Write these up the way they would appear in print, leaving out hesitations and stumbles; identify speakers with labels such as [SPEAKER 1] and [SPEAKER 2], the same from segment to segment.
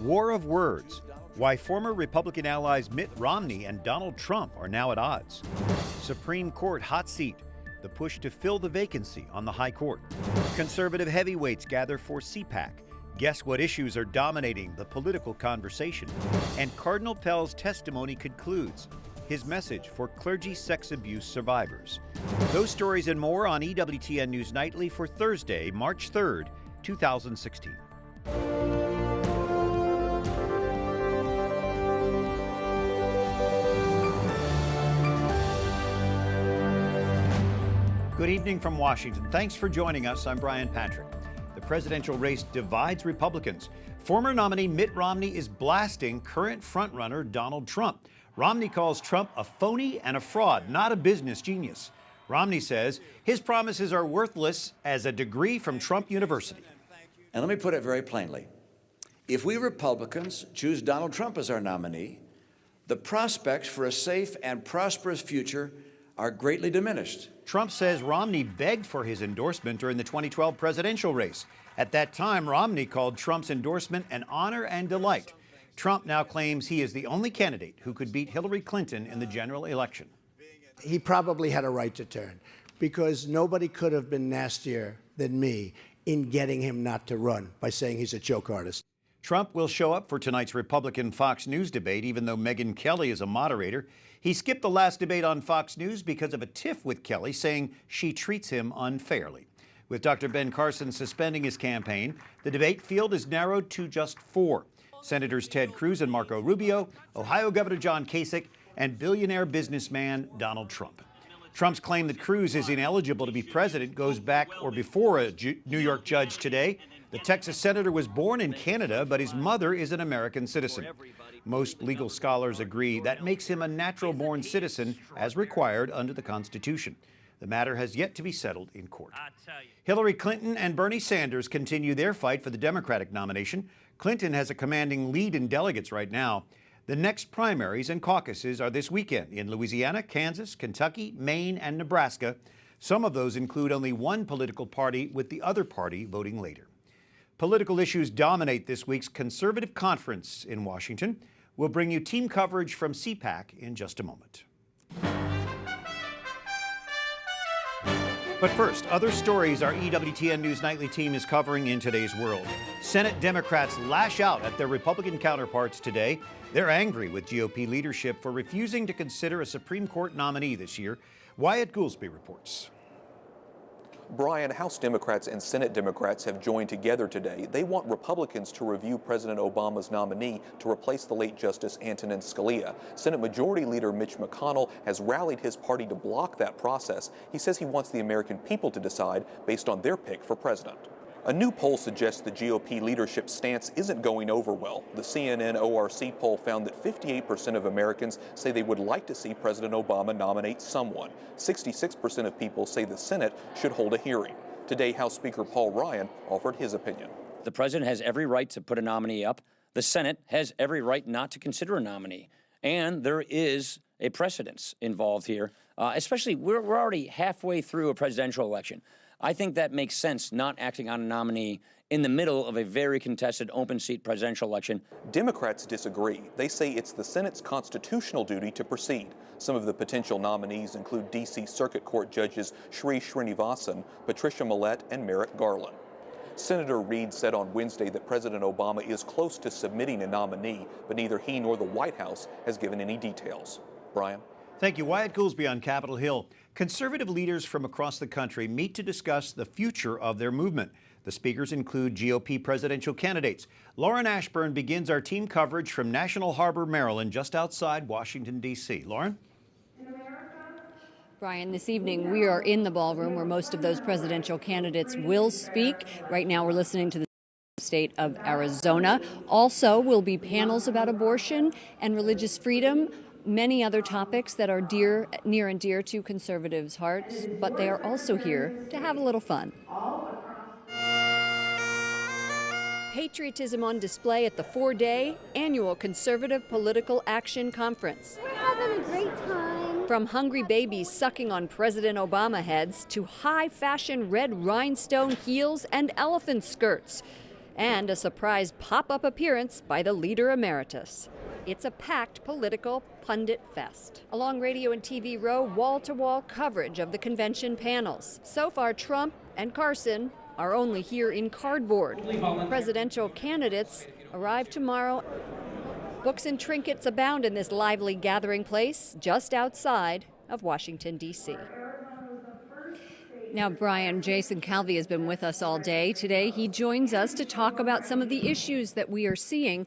[SPEAKER 1] War of words. Why former Republican allies Mitt Romney and Donald Trump are now at odds. Supreme Court hot seat. The push to fill the vacancy on the High Court. Conservative heavyweights gather for CPAC. Guess what issues are dominating the political conversation? And Cardinal Pell's testimony concludes. His message for clergy sex abuse survivors. Those stories and more on EWTN News Nightly for Thursday, March 3rd, 2016. Good evening from Washington. Thanks for joining us. I'm Brian Patrick. The presidential race divides Republicans. Former nominee Mitt Romney is blasting current frontrunner Donald Trump. Romney calls Trump a phony and a fraud, not a business genius. Romney says his promises are worthless as a degree from Trump University.
[SPEAKER 2] And let me put it very plainly. If we Republicans choose Donald Trump as our nominee, the prospects for a safe and prosperous future are greatly diminished.
[SPEAKER 1] Trump says Romney begged for his endorsement during the 2012 presidential race. At that time, Romney called Trump's endorsement an honor and delight. Trump now claims he is the only candidate who could beat Hillary Clinton in the general election.
[SPEAKER 3] He probably had a right to turn because nobody could have been nastier than me in getting him not to run by saying he's a joke artist.
[SPEAKER 1] Trump will show up for tonight's Republican Fox News debate, even though Megyn Kelly is a moderator. He skipped the last debate on Fox News because of a tiff with Kelly, saying she treats him unfairly. With Dr. Ben Carson suspending his campaign, the debate field is narrowed to just 4. Senators Ted Cruz and Marco Rubio, Ohio Governor John Kasich, and billionaire businessman Donald Trump. Trump's claim that Cruz is ineligible to be president goes back or before a New York judge today. The Texas senator was born in Canada, but his mother is an American citizen. Most legal scholars agree that makes him a natural-born citizen as required under the Constitution. The matter has yet to be settled in court. Hillary Clinton and Bernie Sanders continue their fight for the Democratic nomination. Clinton has a commanding lead in delegates right now. The next primaries and caucuses are this weekend in Louisiana, Kansas, Kentucky, Maine, and Nebraska. Some of those include only one political party, with the other party voting later. Political issues dominate this week's conservative conference in Washington. We'll bring you team coverage from CPAC in just a moment. But first, other stories our EWTN News Nightly team is covering in today's world. Senate Democrats lash out at their Republican counterparts today. They're angry with GOP leadership for refusing to consider a Supreme Court nominee this year. Wyatt Goolsbee reports.
[SPEAKER 4] Brian, House Democrats and Senate Democrats have joined together today. They want Republicans to review President Obama's nominee to replace the late Justice Antonin Scalia. Senate Majority Leader Mitch McConnell has rallied his party to block that process. He says he wants the American people to decide based on their pick for president. A new poll suggests the GOP leadership stance isn't going over well. The CNN ORC poll found that 58% of Americans say they would like to see President Obama nominate someone. 66% of people say the Senate should hold a hearing. Today, House Speaker Paul Ryan offered his opinion.
[SPEAKER 5] The president has every right to put a nominee up. The Senate has every right not to consider a nominee. And there is a precedence involved here, especially we're already halfway through a presidential election. I think that makes sense, not acting on a nominee in the middle of a very contested open seat presidential election.
[SPEAKER 4] Democrats disagree. They say it's the Senate's constitutional duty to proceed. Some of the potential nominees include D.C. Circuit Court judges Sri Srinivasan, Patricia Millett, and Merrick Garland. Senator Reid said on Wednesday that President Obama is close to submitting a nominee, but neither he nor the White House has given any details. Brian?
[SPEAKER 1] Thank you. Wyatt Goolsbee on Capitol Hill. Conservative leaders from across the country meet to discuss the future of their movement. The speakers include GOP presidential candidates. Lauren Ashburn begins our team coverage from National Harbor, Maryland, just outside Washington, D.C. Lauren?
[SPEAKER 6] Brian, this evening we are in the ballroom where most of those presidential candidates will speak. Right now we're listening to the state of Arizona. Also will be panels about abortion and religious freedom. Many other topics that are near and dear to conservatives' hearts, but they are also here to have a little fun. Patriotism on display at the 4-day annual Conservative Political Action Conference.
[SPEAKER 7] We're having a great time.
[SPEAKER 6] From hungry babies sucking on President Obama heads to high-fashion red rhinestone heels and elephant skirts. and a surprise pop-up appearance by the leader emeritus. It's a packed political pundit fest. Along Radio and TV Row, wall-to-wall coverage of the convention panels. So far, Trump and Carson are only here in cardboard. Presidential candidates arrive tomorrow. Books and trinkets abound in this lively gathering place just outside of Washington, D.C. Now, Brian, Jason Calvi has been with us all day. Today, he joins us to talk about some of the issues that we are seeing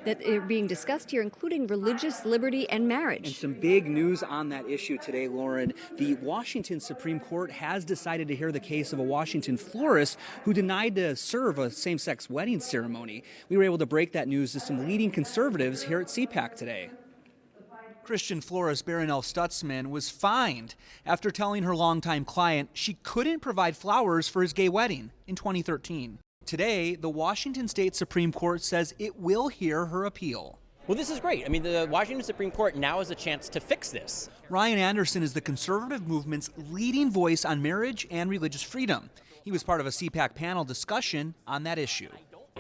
[SPEAKER 6] that are being discussed here, including religious liberty and marriage.
[SPEAKER 8] And some big news on that issue today, Lauren. The Washington Supreme Court has decided to hear the case of a Washington florist who denied to serve a same-sex wedding ceremony. We were able to break that news to some leading conservatives here at CPAC today. Christian florist Baronelle Stutzman was fined after telling her longtime client she couldn't provide flowers for his gay wedding in 2013. Today, the Washington State Supreme Court says it will hear her appeal.
[SPEAKER 9] Well, this is great. I mean, the Washington Supreme Court now has a chance to fix this.
[SPEAKER 8] Ryan Anderson is the conservative movement's leading voice on marriage and religious freedom. He was part of a CPAC panel discussion on that issue.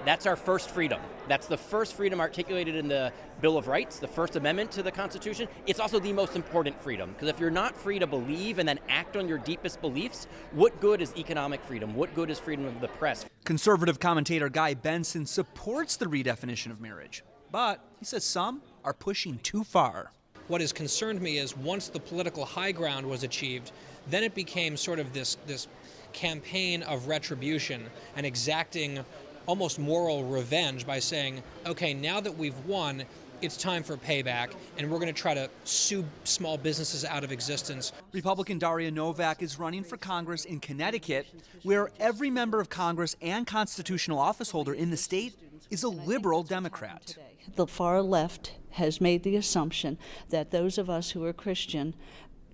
[SPEAKER 9] That's our first freedom. That's the first freedom articulated in the Bill of Rights, the First Amendment to the Constitution. It's also the most important freedom, because if you're not free to believe and then act on your deepest beliefs, what good is economic freedom? What good is freedom of the press?
[SPEAKER 8] Conservative commentator Guy Benson supports the redefinition of marriage, but he says some are pushing too far.
[SPEAKER 10] What has concerned me is once the political high ground was achieved, then it became sort of this campaign of retribution and exacting almost moral revenge by saying, okay, now that we've won, it's time for payback, and we're going to try to sue small businesses out of existence.
[SPEAKER 8] Republican Daria Novak is running for Congress in Connecticut, where every member of Congress and constitutional office holder in the state is a liberal Democrat.
[SPEAKER 11] The far left has made the assumption that those of us who are Christian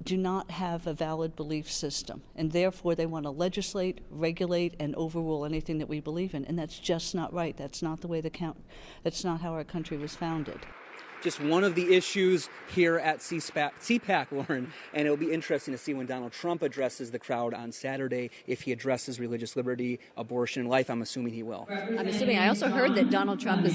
[SPEAKER 11] do not have a valid belief system, and therefore they want to legislate, regulate, and overrule anything that we believe in, and that's just not right. That's not the way that's not how our country was founded.
[SPEAKER 8] Just one of the issues here at CPAC, Lauren, and it'll be interesting to see when Donald Trump addresses the crowd on Saturday, if he addresses religious liberty, abortion, and life. I'm assuming he will.
[SPEAKER 6] I'm assuming. I also heard that Donald Trump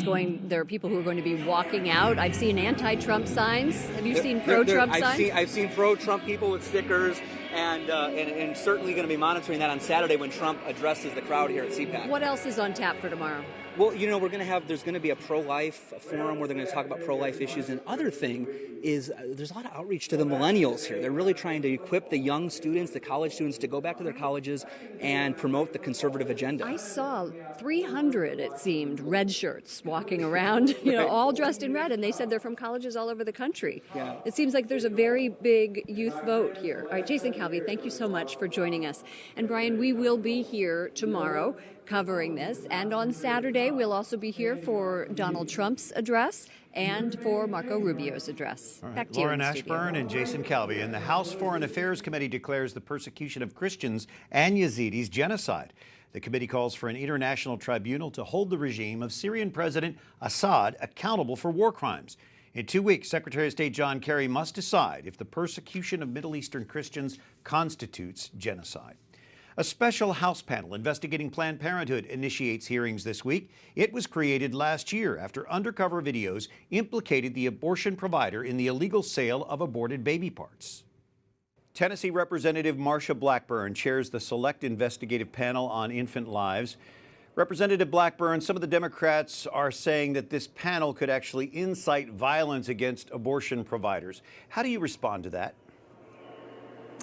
[SPEAKER 6] there are people who are going to be walking out. I've seen anti-Trump signs. Have you seen pro-Trump signs?
[SPEAKER 8] I've seen pro-Trump people with stickers, and certainly going to be monitoring that on Saturday when Trump addresses the crowd here at CPAC.
[SPEAKER 6] What else is on tap for tomorrow?
[SPEAKER 8] Well, there's going to be a pro-life forum where they're going to talk about pro-life issues. And other thing is there's a lot of outreach to the millennials here. They're really trying to equip the young students, the college students, to go back to their colleges and promote the conservative agenda.
[SPEAKER 6] I saw 300, it seemed, red shirts walking around, all dressed in red, and they said they're from colleges all over the country.
[SPEAKER 8] Yeah.
[SPEAKER 6] It seems like there's a very big youth vote here. All right, Jason Calvi, thank you so much for joining us. And Brian, we will be here tomorrow covering this, and on Saturday we'll also be here for Donald Trump's address and for Marco Rubio's address.
[SPEAKER 1] Right.
[SPEAKER 6] Back to you
[SPEAKER 1] Lauren
[SPEAKER 6] in the studio.
[SPEAKER 1] Ashburn and Jason Calvi. And the House Foreign Affairs Committee declares the persecution of Christians and Yazidis genocide. The committee calls for an international tribunal to hold the regime of Syrian President Assad accountable for war crimes. In 2 weeks, Secretary of State John Kerry must decide if the persecution of Middle Eastern Christians constitutes genocide. A special House panel investigating Planned Parenthood initiates hearings this week. It was created last year after undercover videos implicated the abortion provider in the illegal sale of aborted baby parts. Tennessee Representative Marsha Blackburn chairs the Select Investigative Panel on Infant Lives. Representative Blackburn, some of the Democrats are saying that this panel could actually incite violence against abortion providers. How do you respond to that?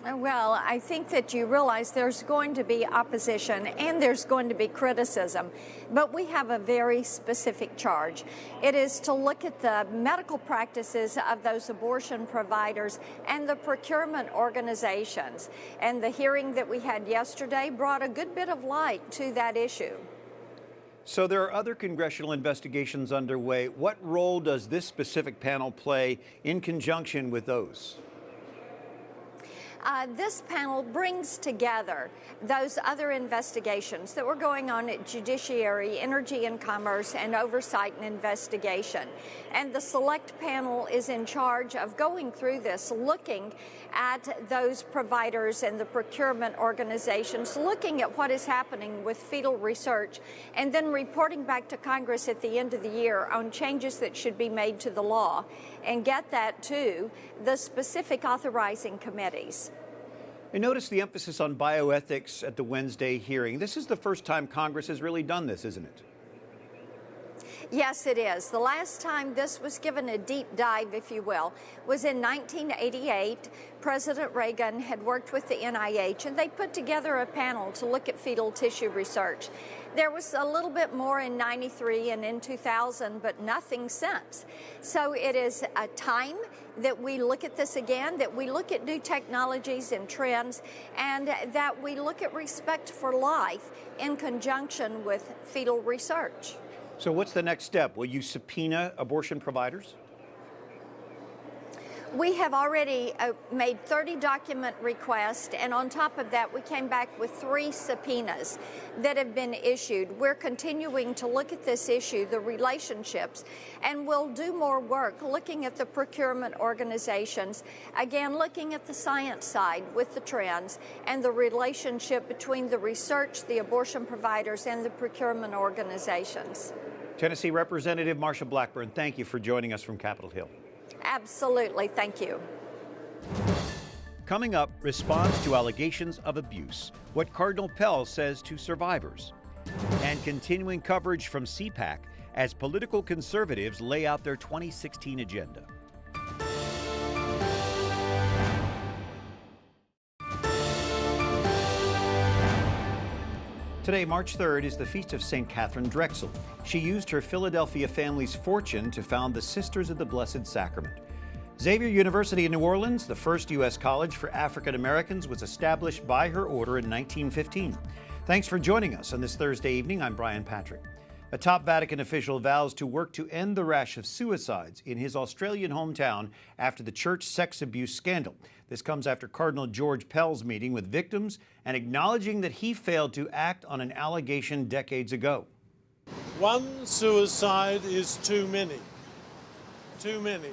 [SPEAKER 12] Well, I think that you realize there's going to be opposition and there's going to be criticism, but we have a very specific charge. It is to look at the medical practices of those abortion providers and the procurement organizations. And the hearing that we had yesterday brought a good bit of light to that issue.
[SPEAKER 1] So there are other congressional investigations underway. What role does this specific panel play in conjunction with those?
[SPEAKER 12] This panel brings together those other investigations that were going on at Judiciary, Energy and Commerce, and Oversight and Investigation. And the select panel is in charge of going through this, looking at those providers and the procurement organizations, looking at what is happening with fetal research, and then reporting back to Congress at the end of the year on changes that should be made to the law, and get that to the specific authorizing committees.
[SPEAKER 1] I noticed the emphasis on bioethics at the Wednesday hearing. This is the first time Congress has really done this, isn't it?
[SPEAKER 12] Yes, it is. The last time this was given a deep dive, if you will, was in 1988. President Reagan had worked with the NIH, and they put together a panel to look at fetal tissue research. There was a little bit more in 93 and in 2000, but nothing since. So it is a time that we look at this again, that we look at new technologies and trends, and that we look at respect for life in conjunction with fetal research.
[SPEAKER 1] So what's the next step? Will you subpoena abortion providers?
[SPEAKER 12] We have already made 30 document requests, and on top of that, we came back with 3 subpoenas that have been issued. We're continuing to look at this issue, the relationships, and we'll do more work looking at the procurement organizations, again, looking at the science side with the trends and the relationship between the research, the abortion providers, and the procurement organizations.
[SPEAKER 1] Tennessee Representative Marsha Blackburn, thank you for joining us from Capitol Hill.
[SPEAKER 12] Absolutely. Thank you.
[SPEAKER 1] Coming up, response to allegations of abuse, what Cardinal Pell says to survivors, and continuing coverage from CPAC as political conservatives lay out their 2016 agenda. Today, March 3rd, is the feast of St. Katharine Drexel. She used her Philadelphia family's fortune to found the Sisters of the Blessed Sacrament. Xavier University in New Orleans, the first U.S. college for African Americans, was established by her order in 1915. Thanks for joining us on this Thursday evening. I'm Brian Patrick. A top Vatican official vows to work to end the rash of suicides in his Australian hometown after the church sex abuse scandal. This comes after Cardinal George Pell's meeting with victims and acknowledging that he failed to act on an allegation decades ago.
[SPEAKER 13] One suicide is too many. Too many.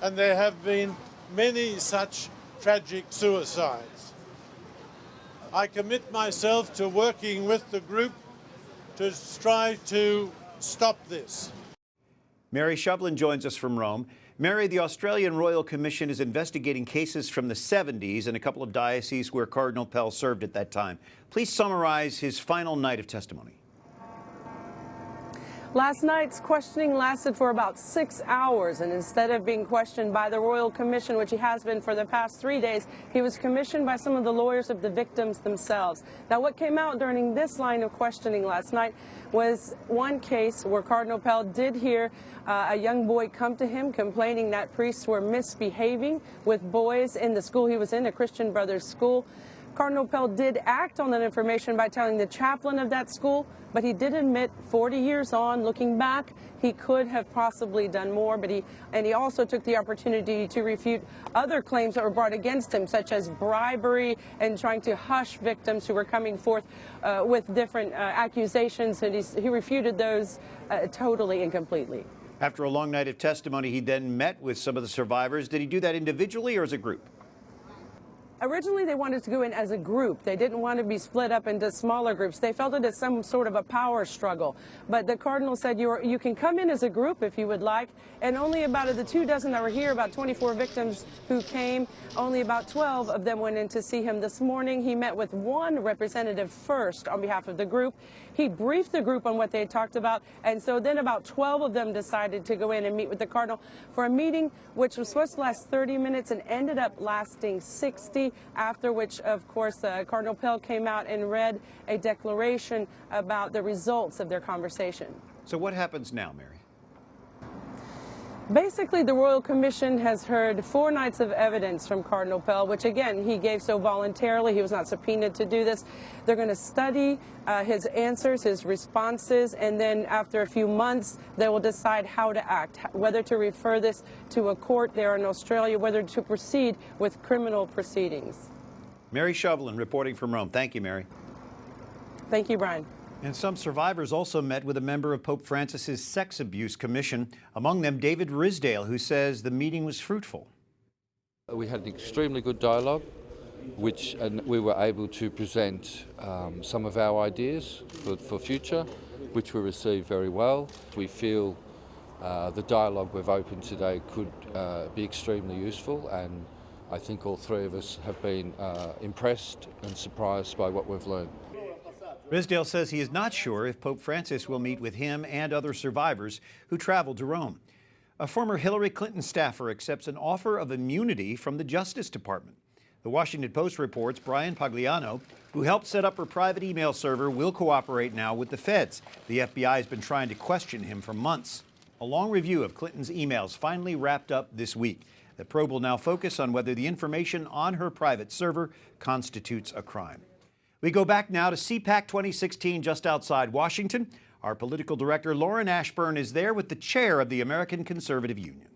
[SPEAKER 13] And there have been many such tragic suicides. I commit myself to working with the group to strive to stop this.
[SPEAKER 1] Mary Shovlin joins us from Rome. Mary, the Australian Royal Commission is investigating cases from the 70s in a couple of dioceses where Cardinal Pell served at that time. Please summarize his final night of testimony.
[SPEAKER 14] Last night's questioning lasted for about 6 hours, and instead of being questioned by the Royal Commission, which he has been for the past 3 days, he was commissioned by some of the lawyers of the victims themselves. Now, what came out during this line of questioning last night was one case where Cardinal Pell did hear a young boy come to him complaining that priests were misbehaving with boys in the school he was in, a Christian Brothers school. Cardinal Pell did act on that information by telling the chaplain of that school, but he did admit 40 years on, looking back, he could have possibly done more, but he also took the opportunity to refute other claims that were brought against him, such as bribery and trying to hush victims who were coming forth with different accusations, and he refuted those totally and completely.
[SPEAKER 1] After a long night of testimony, he then met with some of the survivors. Did he do that individually or as a group?
[SPEAKER 14] Originally, they wanted to go in as a group. They didn't want to be split up into smaller groups. They felt it as some sort of a power struggle. But the Cardinal said you can come in as a group if you would like. And only about of the 24 that were here, about 24 victims who came, only about 12 of them went in to see him this morning. He met with one representative first on behalf of the group. He briefed the group on what they had talked about, and so then about 12 of them decided to go in and meet with the Cardinal for a meeting which was supposed to last 30 minutes and ended up lasting 60, after which, of course, Cardinal Pell came out and read a declaration about the results of their conversation.
[SPEAKER 1] So what happens now, Mary?
[SPEAKER 14] Basically, the Royal Commission has heard 4 nights of evidence from Cardinal Pell, which, again, he gave so voluntarily. He was not subpoenaed to do this. They're going to study his answers, his responses, and then after a few months, they will decide how to act, whether to refer this to a court there in Australia, whether to proceed with criminal proceedings.
[SPEAKER 1] Mary Shovelin reporting from Rome. Thank you, Mary.
[SPEAKER 14] Thank you, Brian.
[SPEAKER 1] And some survivors also met with a member of Pope Francis's Sex Abuse Commission, among them David Risdale, who says the meeting was fruitful.
[SPEAKER 15] We had an extremely good dialogue, and we were able to present some of our ideas for future, which were received very well. We feel the dialogue we've opened today could be extremely useful, and I think all 3 of us have been impressed and surprised by what we've learned.
[SPEAKER 1] Risdale says he is not sure if Pope Francis will meet with him and other survivors who traveled to Rome. A former Hillary Clinton staffer accepts an offer of immunity from the Justice Department. The Washington Post reports Brian Pagliano, who helped set up her private email server, will cooperate now with the feds. The FBI has been trying to question him for months. A long review of Clinton's emails finally wrapped up this week. The probe will now focus on whether the information on her private server constitutes a crime. We go back now to CPAC 2016 just outside Washington. Our political director, Lauren Ashburn, is there with the chair of the American Conservative Union.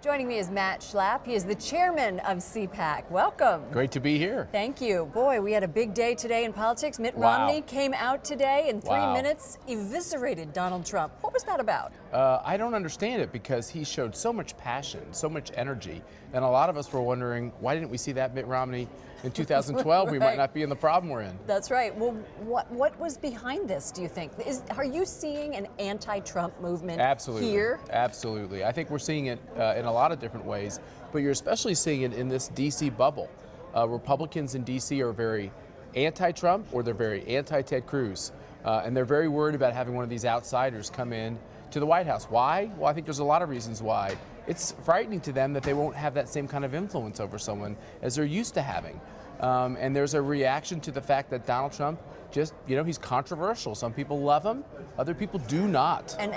[SPEAKER 6] Joining me is Matt Schlapp. He is the chairman of CPAC. Welcome.
[SPEAKER 16] Great to be here.
[SPEAKER 6] Thank you. Boy, we had a big day today in politics. Mitt Romney came out today in 3 minutes, eviscerated Donald Trump. What was that about?
[SPEAKER 16] I don't understand it because he showed so much passion, so much energy. And a lot of us were wondering, why didn't we see that Mitt Romney in 2012? Right. We might not be in the problem we're in.
[SPEAKER 6] That's right. Well, what was behind this, do you think? Are you seeing an anti-Trump movement here?
[SPEAKER 16] Absolutely. I think we're seeing it in a lot of different ways, but you're especially seeing it in this D.C. bubble. Republicans in D.C. are very anti-Trump or they're very anti-Ted Cruz. And they're very worried about having one of these outsiders come in to the White House. Why? Well, I think there's a lot of reasons why. It's frightening to them that they won't have that same kind of influence over someone as they're used to having. And there's a reaction to the fact that Donald Trump he's controversial. Some people love him, other people do not.
[SPEAKER 6] And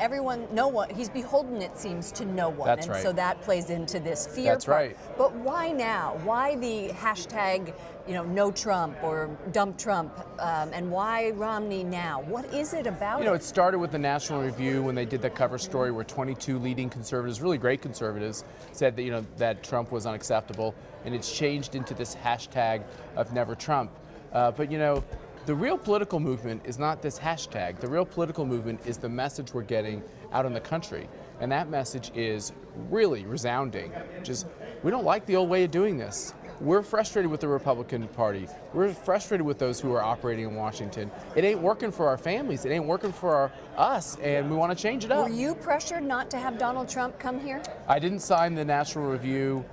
[SPEAKER 6] he's beholden, it seems, to no one.
[SPEAKER 16] That's right.
[SPEAKER 6] So that plays into this fear
[SPEAKER 16] That's
[SPEAKER 6] part.
[SPEAKER 16] right.
[SPEAKER 6] But why now? Why the hashtag, no Trump or dump Trump? And why Romney now? What is it about it?
[SPEAKER 16] It started with the National Review when they did the cover story where 22 leading conservatives, really great conservatives, said that, that Trump was unacceptable. And it's changed into this hashtag of never Trump. But the real political movement is not this hashtag. The real political movement is the message we're getting out in the country. And that message is really resounding. We don't like the old way of doing this. We're frustrated with the Republican Party. We're frustrated with those who are operating in Washington. It ain't working for our families. It ain't working for us, and we want to change it up.
[SPEAKER 6] Were you pressured not to have Donald Trump come here?
[SPEAKER 16] I didn't sign the National Review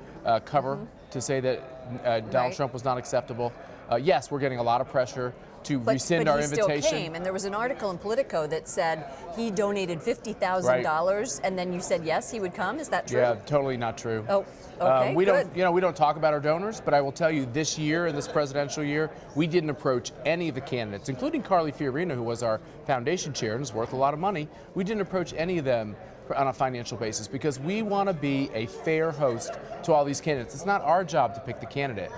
[SPEAKER 16] cover to say that Donald Trump was not acceptable. Yes, we're getting a lot of pressure to rescind our invitation.
[SPEAKER 6] But he still came, and there was an article in Politico that said he donated $50,000, and then you said yes, he would come. Is that true?
[SPEAKER 16] Yeah, totally not true.
[SPEAKER 6] Oh, okay,
[SPEAKER 16] we don't talk about our donors, but I will tell you, this year, in this presidential year, we didn't approach any of the candidates, including Carly Fiorina, who was our foundation chair and is worth a lot of money. We didn't approach any of them on a financial basis because we want to be a fair host to all these candidates. It's not our job to pick the candidate.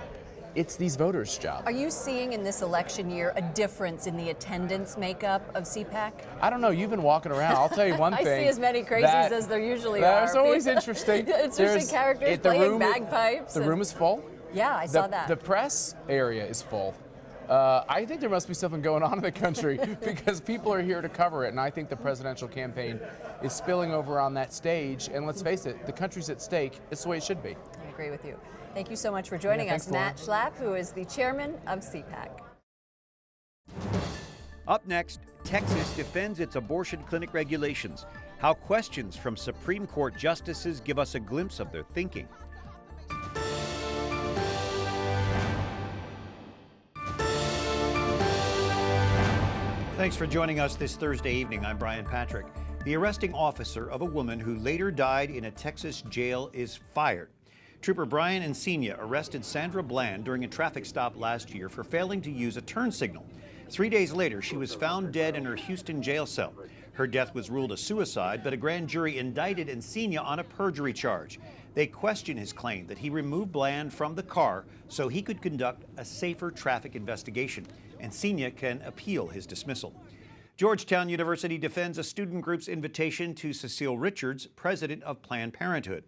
[SPEAKER 16] It's these voters' job.
[SPEAKER 6] Are you seeing in this election year a difference in the attendance makeup of CPAC?
[SPEAKER 16] I don't know. You've been walking around. I'll tell you one thing.
[SPEAKER 6] I see as many crazies as there usually are.
[SPEAKER 16] That's always interesting.
[SPEAKER 6] Interesting characters playing bagpipes.
[SPEAKER 16] The room is full.
[SPEAKER 6] Yeah, I saw that.
[SPEAKER 16] The press area is full. I think there must be something going on in the country because people are here to cover it, and I think the presidential campaign is spilling over on that stage. And let's face it, the country's at stake. It's the way it should be.
[SPEAKER 6] I agree with you. Thank you so much for joining us, Matt Schlapp, who is the chairman of CPAC.
[SPEAKER 1] Up next, Texas defends its abortion clinic regulations. How questions from Supreme Court justices give us a glimpse of their thinking. Thanks for joining us this Thursday evening. I'm Brian Patrick. The arresting officer of a woman who later died in a Texas jail is fired. Trooper Brian Encina arrested Sandra Bland during a traffic stop last year for failing to use a turn signal. 3 days later, she was found dead in her Houston jail cell. Her death was ruled a suicide, but a grand jury indicted Encina on a perjury charge. They question his claim that he removed Bland from the car so he could conduct a safer traffic investigation. Encina can appeal his dismissal. Georgetown University defends a student group's invitation to Cecile Richards, president of Planned Parenthood.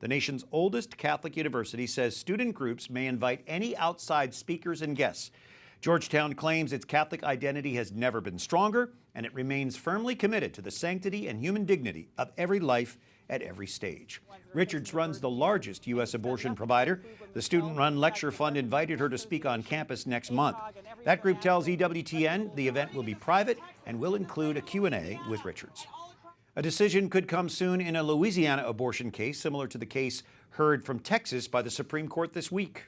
[SPEAKER 1] The nation's oldest Catholic university says student groups may invite any outside speakers and guests. Georgetown claims its Catholic identity has never been stronger, and it remains firmly committed to the sanctity and human dignity of every life at every stage. Richards runs the largest U.S. abortion provider. The student-run lecture fund invited her to speak on campus next month. That group tells EWTN the event will be private and will include a Q&A with Richards. A decision could come soon in a Louisiana abortion case similar to the case heard from Texas by the Supreme Court this week.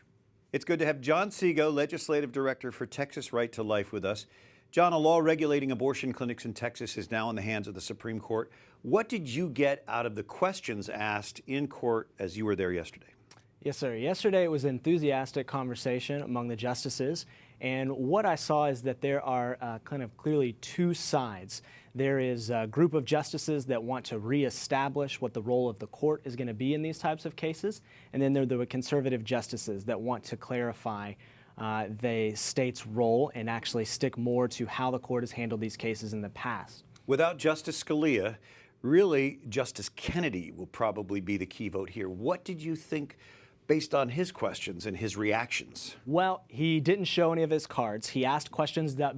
[SPEAKER 1] It's good to have John Seago, Legislative Director for Texas Right to Life, with us. John, a law regulating abortion clinics in Texas is now in the hands of the Supreme Court. What did you get out of the questions asked in court as you were there yesterday?
[SPEAKER 17] Yes, sir. Yesterday it was an enthusiastic conversation among the justices, and what I saw is that there are kind of clearly two sides. There is a group of justices that want to reestablish what the role of the court is going to be in these types of cases, and then there are the conservative justices that want to clarify the state's role and actually stick more to how the court has handled these cases in the past.
[SPEAKER 1] Without Justice Scalia, really Justice Kennedy will probably be the key vote here. What did you think based on his questions and his reactions?
[SPEAKER 17] Well, he didn't show any of his cards. He asked questions that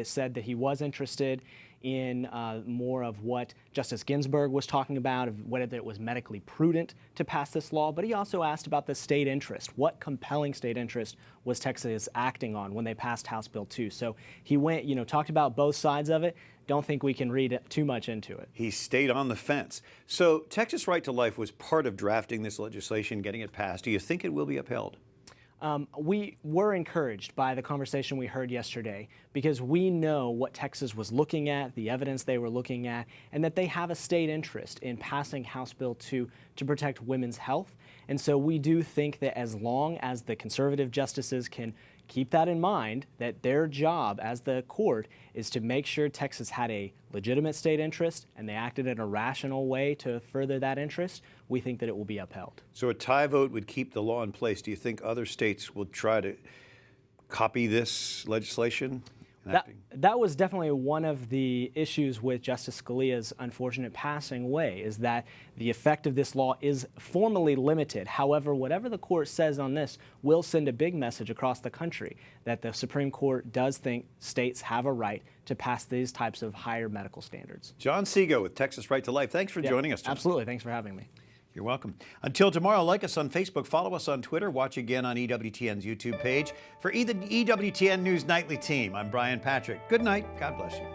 [SPEAKER 17] said that he was interested in more of what Justice Ginsburg was talking about, of whether it was medically prudent to pass this law, but he also asked about the state interest. What compelling state interest was Texas acting on when they passed House Bill 2? So he went, talked about both sides of it. Don't think we can read too much into it.
[SPEAKER 1] He stayed on the fence. So Texas Right to Life was part of drafting this legislation, getting it passed. Do you think it will be upheld?
[SPEAKER 17] We were encouraged by the conversation we heard yesterday because we know what Texas was looking at, the evidence they were looking at, and that they have a state interest in passing House Bill 2 to protect women's health. And so we do think that as long as the conservative justices can keep that in mind, that their job as the court is to make sure Texas had a legitimate state interest and they acted in a rational way to further that interest, we think that it will be upheld.
[SPEAKER 1] So a tie vote would keep the law in place. Do you think other states will try to copy this legislation?
[SPEAKER 17] That was definitely one of the issues with Justice Scalia's unfortunate passing away, is that the effect of this law is formally limited. However, whatever the court says on this will send a big message across the country that the Supreme Court does think states have a right to pass these types of higher medical standards.
[SPEAKER 1] John Seago with Texas Right to Life. Thanks for joining us, John.
[SPEAKER 17] Absolutely. Thanks for having me.
[SPEAKER 1] You're welcome. Until tomorrow, like us on Facebook, follow us on Twitter, watch again on EWTN's YouTube page. For the EWTN News Nightly team, I'm Brian Patrick. Good night. God bless you.